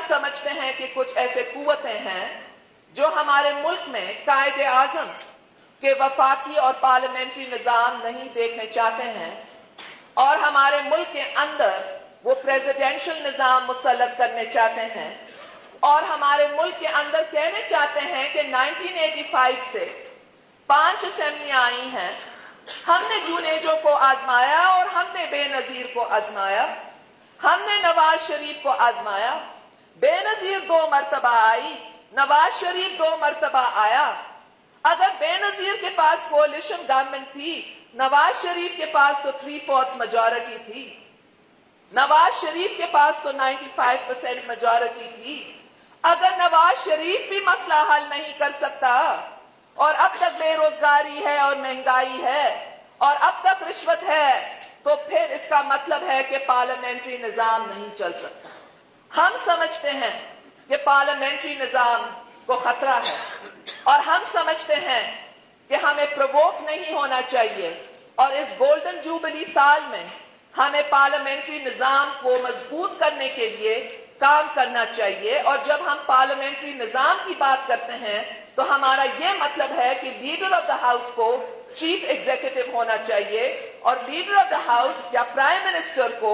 समझते हैं कि कुछ ऐसे कुव्वतें हैं जो हमारे मुल्क में कायदे आज़म के वफाकी और पार्लियामेंट्री निज़ाम नहीं देखने चाहते हैं और हमारे मुल्क के अंदर वो प्रेसिडेंशियल निज़ाम मुसल्लत करने चाहते हैं और हमारे मुल्क के अंदर कहने चाहते हैं कि 1985 से 5 असेंबलियां आई हैं, हमने जुनेजो को आजमाया और हमने बेनजीर को आजमाया, हमने नवाज शरीफ को आजमाया, बेनजीर 2 मरतबा आई, नवाज शरीफ 2 मरतबा आया। अगर बेनजीर के पास कोalition गवर्नमेंट थी, नवाज शरीफ के पास तो 3/4 मेजॉरिटी थी, नवाज शरीफ के पास तो 95% मेजॉरिटी थी। अगर नवाज शरीफ भी मसला हल नहीं कर सकता और अब तक बेरोजगारी है और महंगाई है और अब तक रिश्वत है, तो फिर इसका मतलब है कि पार्लियामेंट्री निजाम नहीं चल सकता। हम समझते हैं कि पार्लियामेंट्री निजाम को खतरा है और हम समझते हैं कि हमें प्रवोक नहीं होना चाहिए और इस गोल्डन जुबली साल में हमें पार्लियामेंट्री निजाम को मजबूत करने के लिए काम करना चाहिए। और जब हम पार्लियामेंट्री निजाम की बात करते हैं तो हमारा यह मतलब है कि लीडर ऑफ द हाउस को चीफ एग्जीक्यूटिव होना चाहिए और लीडर ऑफ द हाउस या प्राइम मिनिस्टर को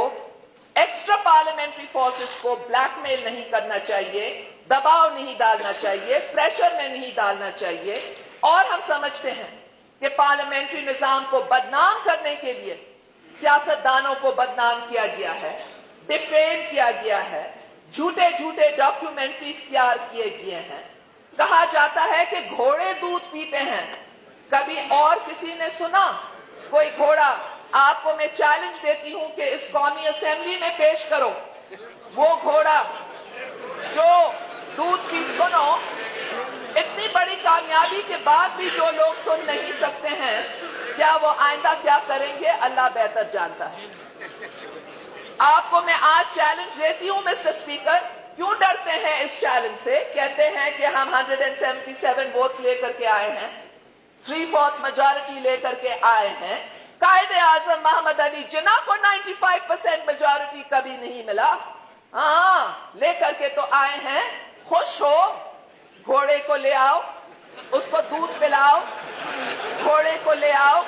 एक्स्ट्रा पार्लियामेंट्री फोर्सेस को ब्लैकमेल नहीं करना चाहिए, दबाव नहीं डालना चाहिए, प्रेशर में नहीं डालना चाहिए। और हम समझते हैं कि पार्लियामेंट्री निजाम को बदनाम करने के लिए सियासतदानों को बदनाम किया गया है, डिफेम किया गया है, झूठे झूठे डॉक्यूमेंट्रीज तैयार किए गए हैं। कहा जाता है कि घोड़े दूध पीते हैं, कभी और किसी ने सुना कोई घोड़ा? आपको मैं चैलेंज देती हूं कि इस कौमी असेंबली में पेश करो वो घोड़ा जो दूध पी। सुनो, इतनी बड़ी कामयाबी के बाद भी जो लोग सुन नहीं सकते हैं, क्या वो आइंदा क्या करेंगे अल्लाह बेहतर जानता है। आपको मैं आज चैलेंज देती हूं मिस्टर स्पीकर, क्यों डरते हैं इस चैलेंज से? कहते हैं कि हम 177 वोट्स लेकर के आए हैं, 3/4 मेजॉरिटी लेकर के आए हैं। कायदे आजम मोहम्मद अली जिन्ना को 95% मेजॉरिटी कभी नहीं मिला, हाँ लेकर के तो आए हैं। खुश हो, घोड़े को ले आओ, उसको दूध पिलाओ, घोड़े को ले आओ।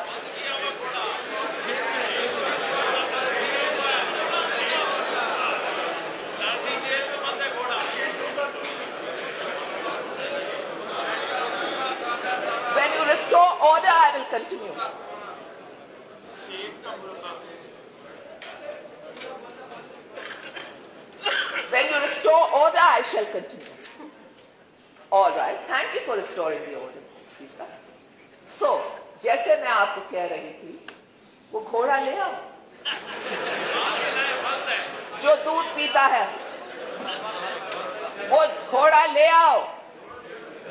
When you restore order, I will continue. When you restore order, I shall continue. All right. Thank you for restoring the order, Mr. Speaker. So, जैसे मैं आपको कह रही थी, वो घोड़ा ले आओ जो दूध पीता है, वो घोड़ा ले आओ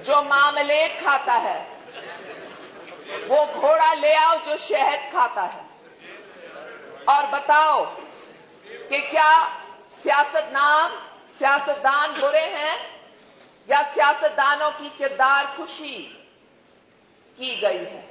जो मामलेट खाता है, वो घोड़ा ले आओ जो शहद खाता है, और बताओ कि क्या सियासतदान बुरे हैं या सियासतदानों की किरदार खुशी की गई है।